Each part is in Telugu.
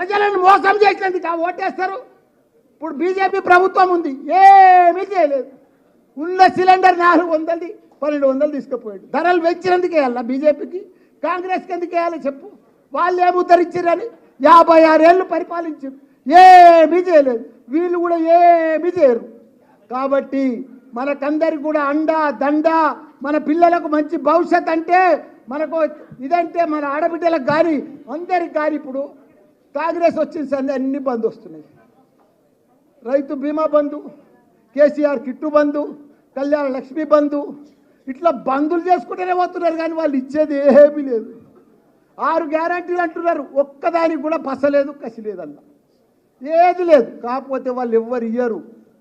ప్రజలను మోసం చేసినందుకు ఓటేస్తారు. ఇప్పుడు బీజేపీ ప్రభుత్వం ఉంది, ఏమీ చేయలేదు. ఉన్న సిలిండర్ 400 1200 తీసుకుపోయాడు. ధరలు పెంచినందుకు వేయాలా బీజేపీకి? కాంగ్రెస్కి ఎందుకు వేయాలి చెప్పు? వాళ్ళు ఏమి ఉద్ధరించారని 56 ఏళ్ళు పరిపాలించారు, ఏమీ చేయలేదు. వీళ్ళు కూడా ఏమీ చేయరు. కాబట్టి మనకందరికి కూడా అండా దండ, మన పిల్లలకు మంచి భవిష్యత్ అంటే మనకు ఇదంటే మన ఆడబిడ్డలకు కానీ అందరికి కానీ ఇప్పుడు కాంగ్రెస్ వచ్చిన సంది అన్ని బంద్ వస్తున్నాయి. రైతు బీమా బంధు, కేసీఆర్ కిట్టు బంధు, కళ్యాణ లక్ష్మి బంధు, ఇట్లా బంధులు చేసుకుంటూనే పోతున్నారు. కానీ వాళ్ళు ఇచ్చేది ఏమీ లేదు. 6 గ్యారంటీలు అంటున్నారు, ఒక్కదానికి కూడా పసలేదు కసి లేదన్న, ఏది లేదు. కాకపోతే వాళ్ళు ఎవ్వరు ఇయ్యరు.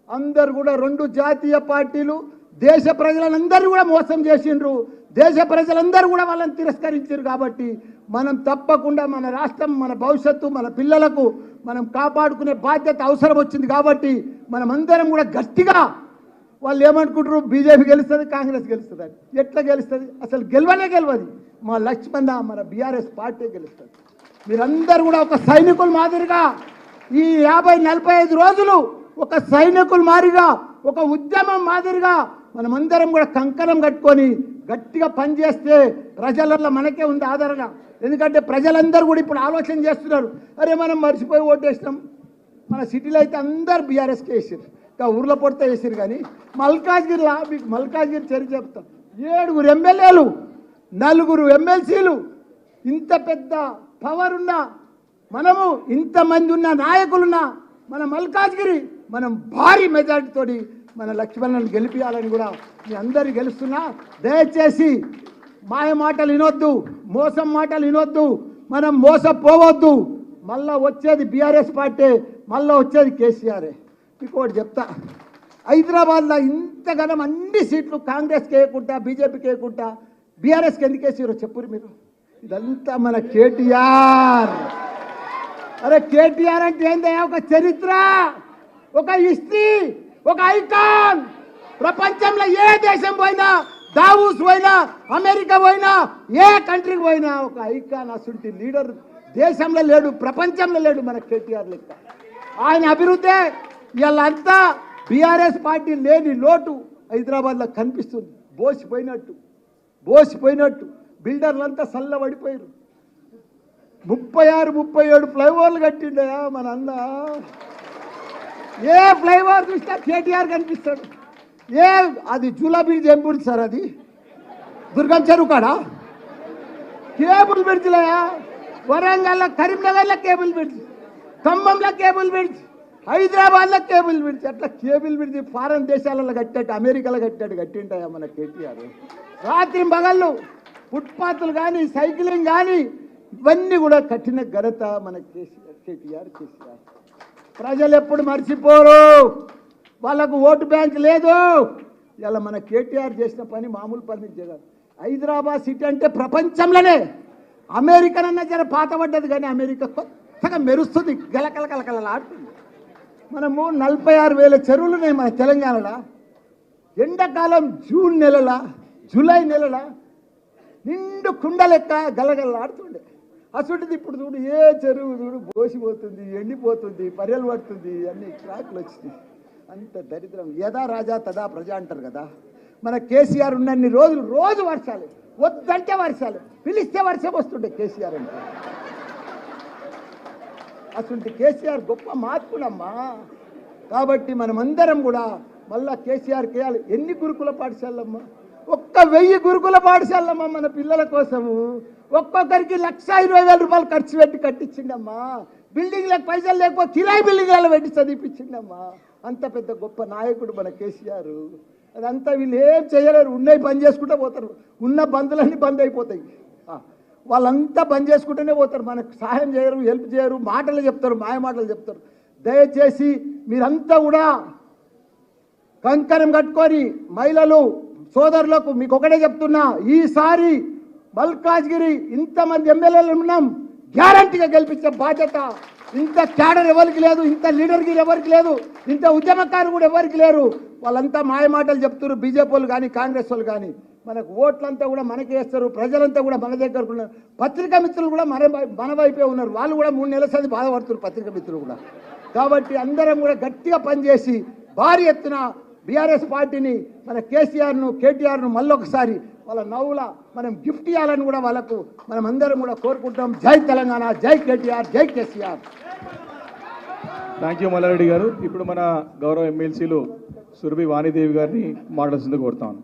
అందరు కూడా 2 జాతీయ పార్టీలు దేశ ప్రజలందరూ కూడా మోసం చేసిండ్రు. దేశ ప్రజలందరూ కూడా వాళ్ళని తిరస్కరించారు. కాబట్టి మనం తప్పకుండా మన రాష్ట్రం, మన భవిష్యత్తు, మన పిల్లలకు మనం కాపాడుకునే బాధ్యత అవసరం వచ్చింది. కాబట్టి మనం అందరం కూడా గట్టిగా, వాళ్ళు ఏమనుకుంటారు బీజేపీ గెలుస్తుంది కాంగ్రెస్ గెలుస్తుంది అని. ఎట్లా గెలుస్తుంది? అసలు గెలవనే గెలవదు. మా లక్ష్మణ మన బీఆర్ఎస్ పార్టీ గెలుస్తుంది. మీరందరూ కూడా ఒక సైనికుల మాదిరిగా ఈ 50-45 రోజులు ఒక సైనికుల మాదిరిగా, ఒక ఉద్యమం మాదిరిగా మనమందరం కూడా కంకణం కట్టుకొని గట్టిగా పనిచేస్తే ప్రజలలో మనకే ఉంది ఆదరణ. ఎందుకంటే ప్రజలందరూ కూడా ఇప్పుడు ఆలోచన చేస్తున్నారు, అరే మనం మర్చిపోయి ఓటేసినాం. మన సిటీలో అయితే అందరు బీఆర్ఎస్కి వేసారు, ఇంకా ఊర్లో పొడితే వేసారు. కానీ మల్కాజ్గిరిలో, మీకు మల్కాజ్గిరి చరిత్ర చెప్తాం, 7 ఎమ్మెల్యేలు 4 ఎమ్మెల్సీలు, ఇంత పెద్ద పవర్ ఉన్న మనము, ఇంతమంది ఉన్న నాయకులున్న మన మల్కాజ్గిరి మనం భారీ మెజార్టీతోటి మన లక్ష్మణ్ని గెలిపించాలని కూడా మీ అందరు గెలుస్తున్నా. దయచేసి మాయ మాటలు వినొద్దు, మోసం మాటలు వినొద్దు, మనం మోసపోవద్దు. మళ్ళా వచ్చేది బీఆర్ఎస్ పార్టీ, మళ్ళీ వచ్చేది కేసీఆరే. మీకు ఒకటి చెప్తా, హైదరాబాద్లో ఇంతగానం అన్ని సీట్లు కాంగ్రెస్కి వేయకుండా బీజేపీకి వేయకుండా బీఆర్ఎస్కి ఎందుకు వేసారో చెప్పురు మీరు. ఇదంతా మన కేటీఆర్. అరే కేటీఆర్ అంటే ఏందయ్యా? ఒక చరిత్ర, ఒక హిస్టరీ, ఒక ఐకాన్. ప్రపంచంలో ఏ దేశం పోయినా, దావూస్ పోయినా, అమెరికా పోయినా, ఏ కంట్రీకి పోయినా ఒక ఐకాన్. అసలు లీడర్ దేశంలో లేడు, ప్రపంచంలో లేడు మన కేటీఆర్ లెక్క. ఆయన అభివృద్ధి వీళ్ళంతా బీఆర్ఎస్ పార్టీ లేని లోటు హైదరాబాద్లో కనిపిస్తుంది. బోసిపోయినట్టు బిల్డర్లంతా చల్లబడిపోయారు. 36-37 ఫ్లైఓవర్లు కట్టిండయా మన అన్న. ఏ ఫ్లైఓవర్ చూసినా కేటీఆర్ కనిపిస్తాడు. అది జూలా బ్రిడ్జ్ ఏం బ్రిడ్జ్ సార్? అది దుర్గం చెరువు కాడా కేబుల్ బ్రిడ్జ్లయా. వరంగల్లో, కరీంనగర్లో కేబుల్ బ్రిడ్జ్, ఖమ్మంలో కేబుల్ బ్రిడ్జ్, హైదరాబాద్లో కేబుల్ బ్రిడ్జ్. అట్లా కేబుల్ బ్రిడ్జ్ ఫారెన్ దేశాలలో కట్టాడు, అమెరికాలో కట్టింటాయా మన కేటీఆర్. రాత్రి పగళ్ళు ఫుట్పాత్లు కానీ, సైక్లింగ్ కానీ ఇవన్నీ కూడా కట్టిన ఘనత మన కేటీఆర్. ప్రజలు ఎప్పుడు మర్చిపోరు, వాళ్ళకు ఓటు బ్యాంక్ లేదు. ఇలా మన కేటీఆర్ చేసిన పని మామూలు పని జరగదు. హైదరాబాద్ సిటీ అంటే ప్రపంచంలోనే, అమెరికనన్నా జర పాతపడ్డది కానీ అమెరికా కొత్తగా మెరుస్తుంది, గలకలకలకలలాడుతుంది. మనము 46,000 చెరువులు ఉన్నాయి మన తెలంగాణలో. ఎండాకాలం జూన్ నెలల, జూలై నెలల నిండు కుండ లెక్క గలగలలాడుతుండే. అసలుంటిది ఇప్పుడు చూడు, ఏ చెరువు చూడు బోసిపోతుంది, ఎండిపోతుంది, పర్యలు పడుతుంది, అన్ని క్రాకులు వచ్చినాయి. అంత దరిద్రం. యథా రాజా తదా ప్రజ అంటారు కదా. మన కేసీఆర్ ఉన్నన్ని రోజులు రోజు వర్షాలు, వద్దంటే వర్షాలు, పిలిస్తే వర్షం వస్తుండే కేసీఆర్ అంటే. అసలు కేసీఆర్ గొప్ప మార్పులమ్మా. కాబట్టి మనమందరం కూడా మళ్ళా కేసీఆర్ కేయాలి. ఎన్ని గురుకుల పాఠశాలమ్మా? 1000 గురుకుల పాఠశాలమ్మా మన పిల్లల కోసము. ఒక్కొక్కరికి 1,20,000 రూపాయలు ఖర్చు పెట్టి కట్టించిండమ్మా. బిల్డింగ్లకు పైసలు లేకపోతే కిరాయి బిల్డింగ్లలో పెట్టి చదివిపించిండమ్మా. అంత పెద్ద గొప్ప నాయకుడు మన కేసీఆర్. అదంతా వీళ్ళు ఏం చేయలేరు, ఉన్నాయి బంద్ చేసుకుంటూ పోతారు. ఉన్న బంధులన్నీ బంద్ అయిపోతాయి. వాళ్ళంతా బంద్ చేసుకుంటూనే పోతారు, మనకు సహాయం చేయరు, హెల్ప్ చేయరు, మాటలు చెప్తారు, మాయ మాటలు చెప్తారు. దయచేసి మీరంతా కూడా కంకణం కట్టుకొని, మహిళలు సోదరులకు మీకు ఒకటే చెప్తున్నా, ఈసారి మల్కాజ్గిరి ఇంతమంది ఎమ్మెల్యేలు ఉన్నాం, గ్యారంటీగా గెలిపించే బాధ్యత ఇంత క్యాడర్ ఎవరికి లేదు, ఇంత లీడర్కి ఎవరికి లేదు, ఇంత ఉద్యమకారు కూడా ఎవరికి లేరు. వాళ్ళంతా మాయ మాటలు చెప్తున్నారు, బీజేపీ వాళ్ళు కానీ కాంగ్రెస్ వాళ్ళు కానీ. మనకు ఓట్లంతా కూడా మనకి వేస్తారు, ప్రజలంతా కూడా మన దగ్గర ఉన్నారు. పత్రికా మిత్రులు కూడా మన వైపే ఉన్నారు, వాళ్ళు కూడా 3 నెలల సంది బాధపడుతున్నారు పత్రికా మిత్రులు కూడా. కాబట్టి అందరం కూడా గట్టిగా పనిచేసి భారీ ఎత్తున బీఆర్ఎస్ పార్టీని మన కేసీఆర్ను కేటీఆర్ను మళ్ళొకసారి వాళ్ళ నవ్వుల మనం గిఫ్ట్ ఇవ్వాలని కూడా వాళ్ళకు మనం అందరం కూడా కోరుకుంటాం. జై తెలంగాణ, జై కేటీఆర్, జై కేసీఆర్. థ్యాంక్ యూ మల్లారెడ్డి గారు. ఇప్పుడు మన గౌరవ ఎమ్మెల్సీలు సురభి వాణిదేవి గారిని మాట్లాడుతుందిగా కోరుతాను.